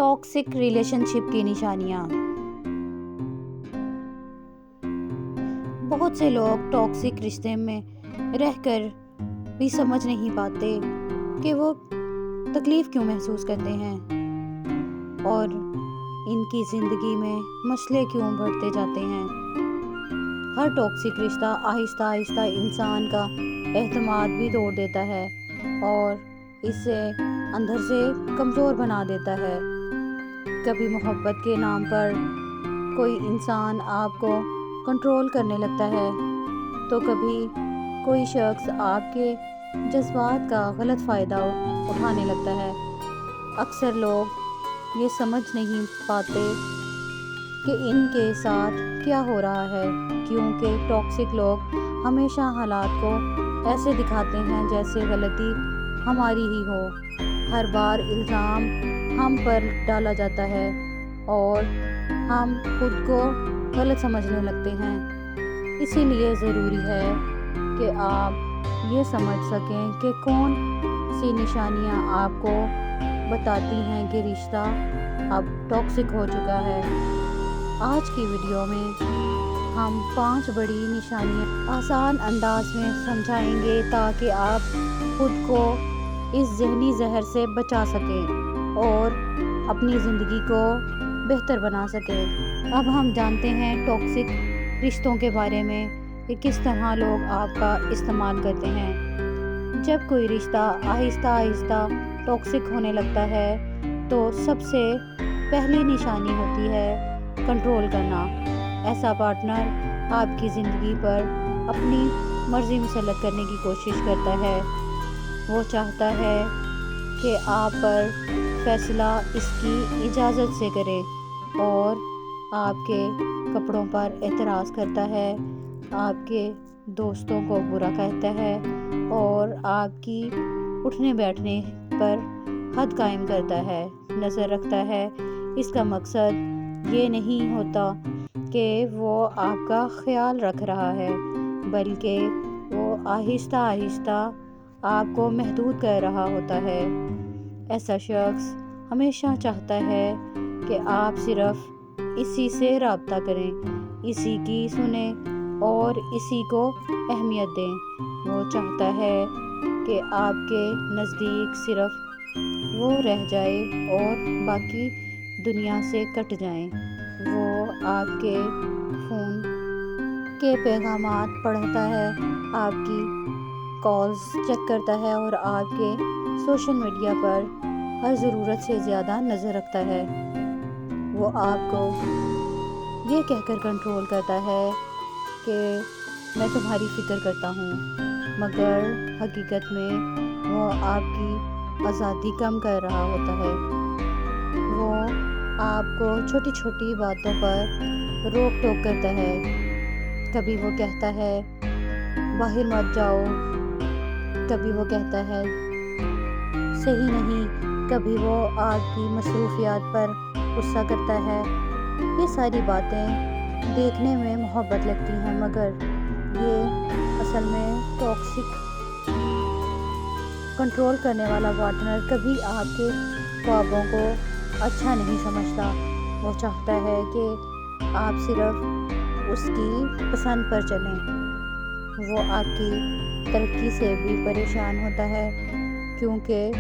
Toxic relation شپ کی نشانیاں۔ بہت سے لوگ ٹاکسک رشتے میں رہ کر بھی سمجھ نہیں پاتے کہ وہ تکلیف کیوں محسوس کرتے ہیں اور ان کی زندگی میں مسئلے کیوں بڑھتے جاتے ہیں۔ ہر ٹاکسک رشتہ آہستہ آہستہ انسان کا اعتماد بھی توڑ دیتا ہے اور اسے اندر سے کمزور بنا دیتا ہے۔ کبھی محبت کے نام پر کوئی انسان آپ کو کنٹرول کرنے لگتا ہے تو کبھی کوئی شخص آپ کے جذبات کا غلط فائدہ اٹھانے لگتا ہے۔ اکثر لوگ یہ سمجھ نہیں پاتے کہ ان کے ساتھ کیا ہو رہا ہے، کیونکہ ٹاکسک لوگ ہمیشہ حالات کو ایسے دکھاتے ہیں جیسے غلطی ہماری ہی ہو۔ ہر بار الزام ہم پر ڈالا جاتا ہے اور ہم خود کو غلط سمجھنے لگتے ہیں۔ اسی لیے ضروری ہے کہ آپ یہ سمجھ سکیں کہ کون سی نشانیاں آپ کو بتاتی ہیں کہ رشتہ اب ٹاکسک ہو چکا ہے۔ آج کی ویڈیو میں ہم 5 بڑی نشانیاں آسان انداز میں سمجھائیں گے تاکہ آپ خود کو اس ذہنی زہر سے بچا سکیں اور اپنی زندگی کو بہتر بنا سکیں۔ اب ہم جانتے ہیں ٹاکسک رشتوں کے بارے میں کہ کس طرح لوگ آپ کا استعمال کرتے ہیں۔ جب کوئی رشتہ آہستہ آہستہ ٹاکسک ہونے لگتا ہے تو سب سے پہلی نشانی ہوتی ہے کنٹرول کرنا۔ ایسا پارٹنر آپ کی زندگی پر اپنی مرضی مسلط کرنے کی کوشش کرتا ہے۔ وہ چاہتا ہے کہ آپ پر فیصلہ اس کی اجازت سے کرے اور آپ کے کپڑوں پر اعتراض کرتا ہے، آپ کے دوستوں کو برا کہتا ہے اور آپ کی اٹھنے بیٹھنے پر حد قائم کرتا ہے، نظر رکھتا ہے۔ اس کا مقصد یہ نہیں ہوتا کہ وہ آپ کا خیال رکھ رہا ہے، بلکہ وہ آہستہ آہستہ آپ کو محدود کر رہا ہوتا ہے۔ ایسا شخص ہمیشہ چاہتا ہے کہ آپ صرف اسی سے رابطہ کریں، اسی کی سنیں اور اسی کو اہمیت دیں۔ وہ چاہتا ہے کہ آپ کے نزدیک صرف وہ رہ جائے اور باقی دنیا سے کٹ جائیں۔ وہ آپ کے فون کے پیغامات پڑھتا ہے، آپ کی کالز چیک کرتا ہے اور آپ کے سوشل میڈیا پر ہر ضرورت سے زیادہ نظر رکھتا ہے۔ وہ آپ کو یہ کہہ کر کنٹرول کرتا ہے کہ میں تمہاری فکر کرتا ہوں، مگر حقیقت میں وہ آپ کی آزادی کم کر رہا ہوتا ہے۔ وہ آپ کو چھوٹی چھوٹی باتوں پر روک ٹوک کرتا ہے۔ کبھی وہ کہتا ہے باہر مت جاؤ، کبھی وہ کہتا ہے صحیح نہیں، کبھی وہ آپ کی مصروفیات پر غصہ کرتا ہے۔ یہ ساری باتیں دیکھنے میں محبت لگتی ہیں، مگر یہ اصل میں ٹاکسک کنٹرول کرنے والا پارٹنر کبھی آپ کے خوابوں کو اچھا نہیں سمجھتا۔ وہ چاہتا ہے کہ آپ صرف اس کی پسند پر چلیں۔ وہ آپ کی ترقی سے بھی پریشان ہوتا ہے کیونکہ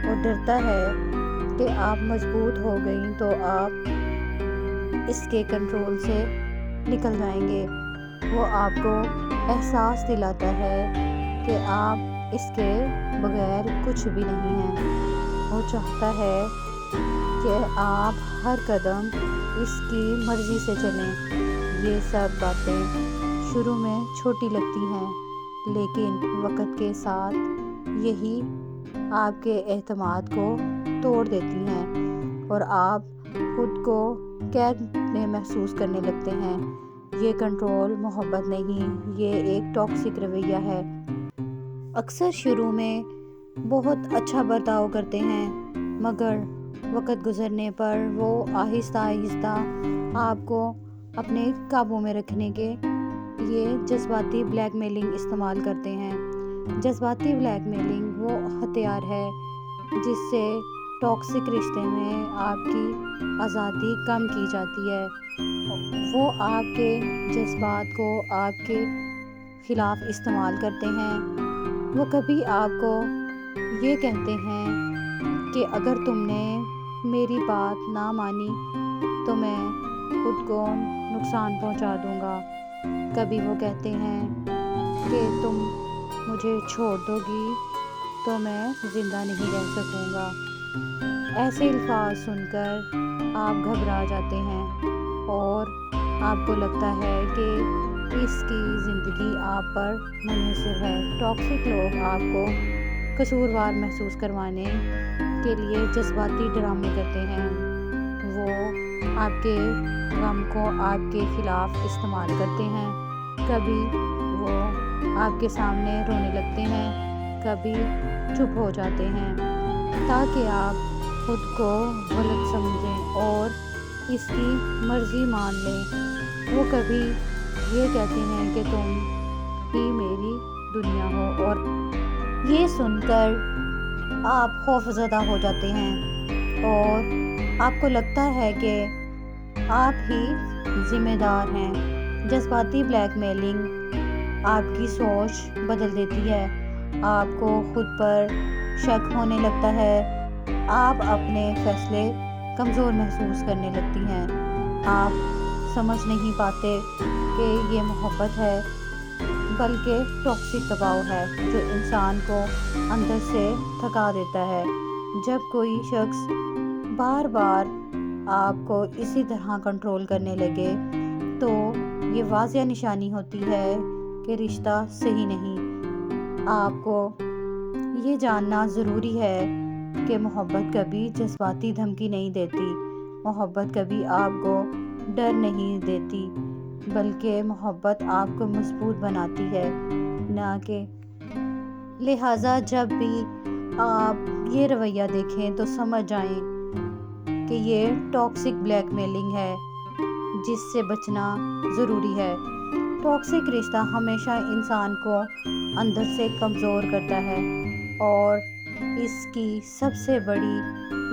وہ ڈرتا ہے کہ آپ مضبوط ہو گئیں تو آپ اس کے کنٹرول سے نکل جائیں گے۔ وہ آپ کو احساس دلاتا ہے کہ آپ اس کے بغیر کچھ بھی نہیں ہیں۔ وہ چاہتا ہے کہ آپ ہر قدم اس کی مرضی سے چلیں۔ یہ سب باتیں شروع میں چھوٹی لگتی ہیں، لیکن وقت کے ساتھ یہی آپ کے اعتماد کو توڑ دیتی ہیں اور آپ خود کو قید میں محسوس کرنے لگتے ہیں۔ یہ کنٹرول محبت نہیں، یہ ایک ٹاکسک رویہ ہے۔ اکثر شروع میں بہت اچھا برتاؤ کرتے ہیں، مگر وقت گزرنے پر وہ آہستہ آہستہ آپ کو اپنے قابو میں رکھنے کے لیے جذباتی بلیک میلنگ استعمال کرتے ہیں۔ جذباتی بلیک میلنگ وہ ہتھیار ہے جس سے ٹاکسک رشتے میں آپ کی آزادی کم کی جاتی ہے، وہ آپ کے جذبات کو آپ کے خلاف استعمال کرتے ہیں۔ وہ کبھی آپ کو یہ کہتے ہیں کہ اگر تم نے میری بات نہ مانی تو میں خود کو نقصان پہنچا دوں گا۔ کبھی وہ کہتے ہیں کہ تم مجھے چھوڑ دو گی تو میں زندہ نہیں رہ سکوں گا۔ ایسے الفاظ سن کر آپ گھبرا جاتے ہیں اور آپ کو لگتا ہے کہ اس کی زندگی آپ پر منحصر ہے۔ ٹاکسک لوگ آپ کو قصوروار محسوس کروانے کے لیے جذباتی ڈرامے کرتے ہیں۔ وہ آپ کے غم کو آپ کے خلاف استعمال کرتے ہیں۔ کبھی وہ آپ کے سامنے رونے لگتے ہیں، کبھی چپ ہو جاتے ہیں تاکہ آپ خود کو غلط سمجھیں اور اس کی مرضی مان لیں۔ وہ کبھی یہ کہتے ہیں کہ تم ہی میری دنیا ہو، اور یہ سن کر آپ خوفزدہ ہو جاتے ہیں اور آپ کو لگتا ہے کہ آپ ہی ذمہ دار ہیں۔ جذباتی بلیک میلنگ آپ کی سوچ بدل دیتی ہے۔ آپ کو خود پر شک ہونے لگتا ہے، آپ اپنے فیصلے کمزور محسوس کرنے لگتی ہیں۔ آپ سمجھ نہیں پاتے کہ یہ محبت ہے بلکہ ٹاکسک دباؤ ہے جو انسان کو اندر سے تھکا دیتا ہے۔ جب کوئی شخص بار بار آپ کو اسی طرح کنٹرول کرنے لگے تو یہ واضح نشانی ہوتی ہے کہ رشتہ صحیح نہیں۔ آپ کو یہ جاننا ضروری ہے کہ محبت کبھی جذباتی دھمکی نہیں دیتی، محبت کبھی آپ کو ڈر نہیں دیتی، بلکہ محبت آپ کو مضبوط بناتی ہے، نہ کہ۔ لہٰذا جب بھی آپ یہ رویہ دیکھیں تو سمجھ جائیں کہ یہ ٹاکسک بلیک میلنگ ہے جس سے بچنا ضروری ہے۔ ٹاکسک رشتہ ہمیشہ انسان کو اندر سے کمزور کرتا ہے اور اس کی سب سے بڑی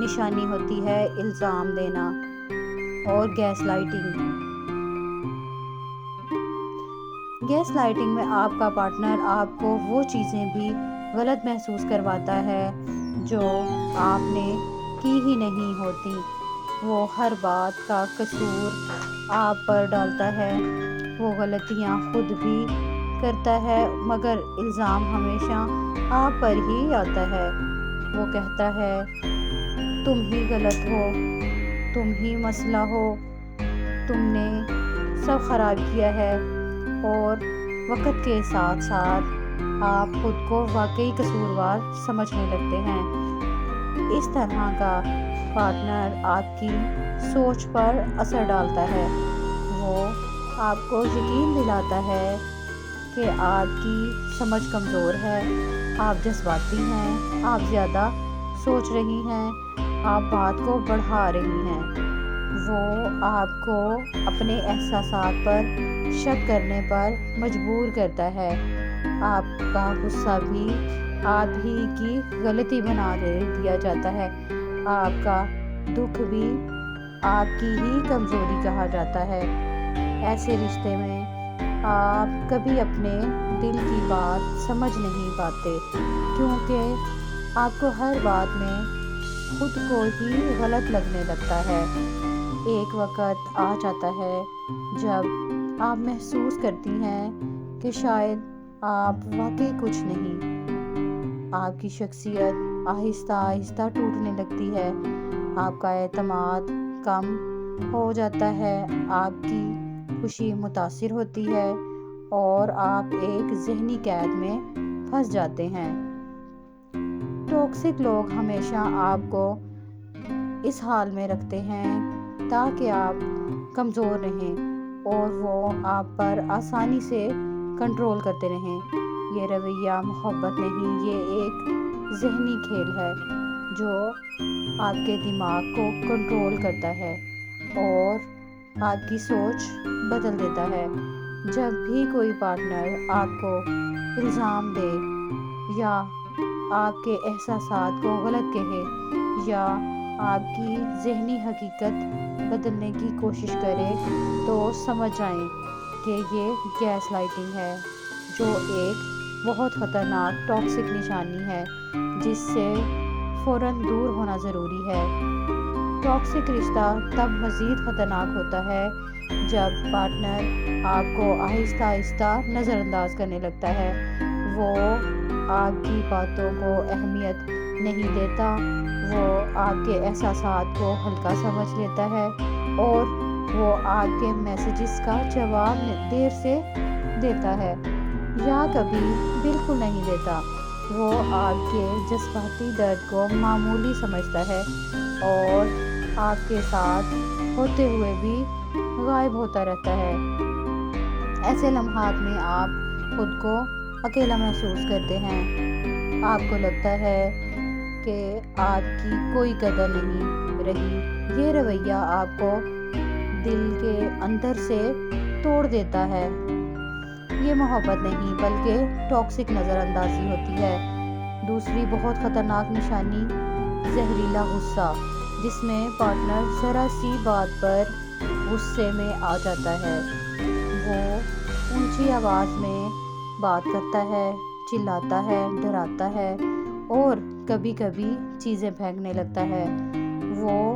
نشانی ہوتی ہے الزام دینا اور گیس لائٹنگ۔ گیس لائٹنگ میں آپ کا پارٹنر آپ کو وہ چیزیں بھی غلط محسوس کرواتا ہے جو آپ نے کی ہی نہیں ہوتی۔ وہ ہر بات کا قصور آپ پر ڈالتا ہے، وہ غلطیاں خود بھی کرتا ہے مگر الزام ہمیشہ آپ پر ہی آتا ہے۔ وہ کہتا ہے تم ہی غلط ہو، تم ہی مسئلہ ہو، تم نے سب خراب کیا ہے، اور وقت کے ساتھ ساتھ آپ خود کو واقعی قصوروار سمجھنے لگتے ہیں۔ اس طرح کا پارٹنر آپ کی سوچ پر اثر ڈالتا ہے۔ وہ آپ کو یقین دلاتا ہے کہ آپ کی سمجھ کمزور ہے، آپ جذباتی ہیں، آپ زیادہ سوچ رہی ہیں، آپ بات کو بڑھا رہی ہیں۔ وہ آپ کو اپنے احساسات پر شک کرنے پر مجبور کرتا ہے۔ آپ کا غصہ بھی آپ ہی کی غلطی بنا دیا جاتا ہے، آپ کا دکھ بھی آپ کی ہی کمزوری کہا جاتا ہے۔ ایسے رشتے میں آپ کبھی اپنے دل کی بات سمجھ نہیں پاتے کیونکہ آپ کو ہر بات میں خود کو ہی غلط لگنے لگتا ہے۔ ایک وقت آ جاتا ہے جب آپ محسوس کرتی ہیں کہ شاید آپ واقعی کچھ نہیں۔ آپ کی شخصیت آہستہ آہستہ ٹوٹنے لگتی ہے، آپ کا اعتماد کم ہو جاتا ہے، آپ کی خوشی متاثر ہوتی ہے اور آپ ایک ذہنی قید میں پھنس جاتے ہیں۔ ٹاکسک لوگ ہمیشہ آپ کو اس حال میں رکھتے ہیں تاکہ آپ کمزور رہیں اور وہ آپ پر آسانی سے کنٹرول کرتے رہیں۔ یہ رویہ محبت نہیں، یہ ایک ذہنی کھیل ہے جو آپ کے دماغ کو کنٹرول کرتا ہے اور آپ کی سوچ بدل دیتا ہے۔ جب بھی کوئی پارٹنر آپ کو الزام دے یا آپ کے احساسات کو غلط کہے یا آپ کی ذہنی حقیقت بدلنے کی کوشش کرے تو سمجھ جائیں کہ یہ گیس لائٹنگ ہے، جو ایک بہت خطرناک ٹاکسک نشانی ہے جس سے فوراً دور ہونا ضروری ہے۔ ٹاکسک رشتہ تب مزید خطرناک ہوتا ہے جب پارٹنر آپ کو آہستہ آہستہ نظر انداز کرنے لگتا ہے، وہ آپ کی باتوں کو اہمیت نہیں دیتا، وہ آپ کے احساسات کو ہلکا سمجھ لیتا ہے اور وہ آپ کے میسیجز کا جواب دیر سے دیتا ہے یا کبھی بالکل نہیں دیتا۔ وہ آپ کے جذباتی درد کو معمولی سمجھتا ہے اور آپ کے ساتھ ہوتے ہوئے بھی غائب ہوتا رہتا ہے۔ ایسے لمحات میں آپ خود کو اکیلا محسوس کرتے ہیں، آپ کو لگتا ہے کہ آپ کی کوئی قدر نہیں رہی۔ یہ رویہ آپ کو دل کے اندر سے توڑ دیتا ہے۔ یہ محبت نہیں بلکہ ٹاکسک نظر اندازی ہوتی ہے۔ دوسری بہت خطرناک نشانی زہریلا غصہ، جس میں پارٹنر ذرا سی بات پر غصے میں آ جاتا ہے۔ وہ اونچی آواز میں بات کرتا ہے، چلاتا ہے، ڈراتا ہے اور کبھی کبھی چیزیں پھینکنے لگتا ہے۔ وہ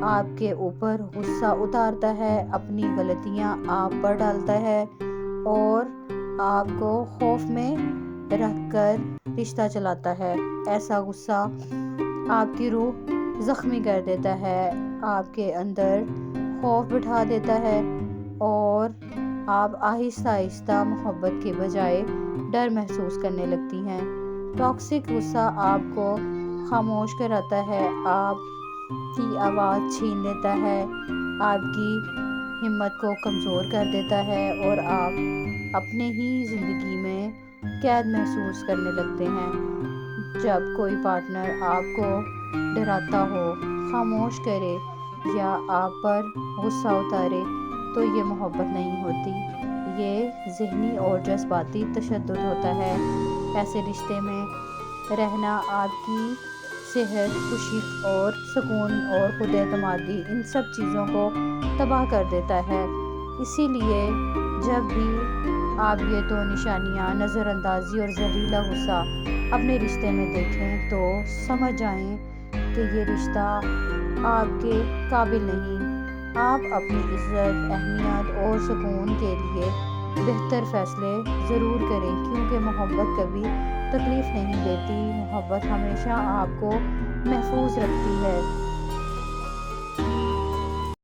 آپ کے اوپر غصہ اتارتا ہے، اپنی غلطیاں آپ پر ڈالتا ہے اور آپ کو خوف میں رکھ کر رشتہ چلاتا ہے۔ ایسا غصہ آپ کی روح زخمی کر دیتا ہے، آپ کے اندر خوف بٹھا دیتا ہے اور آپ آہستہ آہستہ محبت کے بجائے ڈر محسوس کرنے لگتی ہیں۔ ٹاکسک غصہ آپ کو خاموش کراتا ہے، آپ کی آواز چھین لیتا ہے، آپ کی ہمت کو کمزور کر دیتا ہے اور آپ اپنے ہی زندگی میں قید محسوس کرنے لگتے ہیں۔ جب کوئی پارٹنر آپ کو ڈراتا ہو، خاموش کرے یا آپ پر غصہ اتارے تو یہ محبت نہیں ہوتی، یہ ذہنی اور جذباتی تشدد ہوتا ہے۔ ایسے رشتے میں رہنا آپ کی صحت، خوشی اور سکون اور خود اعتمادی، ان سب چیزوں کو تباہ کر دیتا ہے۔ اسی لیے جب بھی آپ یہ دو نشانیاں، نظر اندازی اور زہریلا غصہ، اپنے رشتے میں دیکھیں تو سمجھ جائیں کہ یہ رشتہ آپ کے قابل نہیں۔ آپ اپنی عزت، اہمیت اور سکون کے لیے بہتر فیصلے ضرور کریں، کیونکہ محبت کبھی تکلیف نہیں دیتی، محبت ہمیشہ آپ کو محفوظ رکھتی ہے۔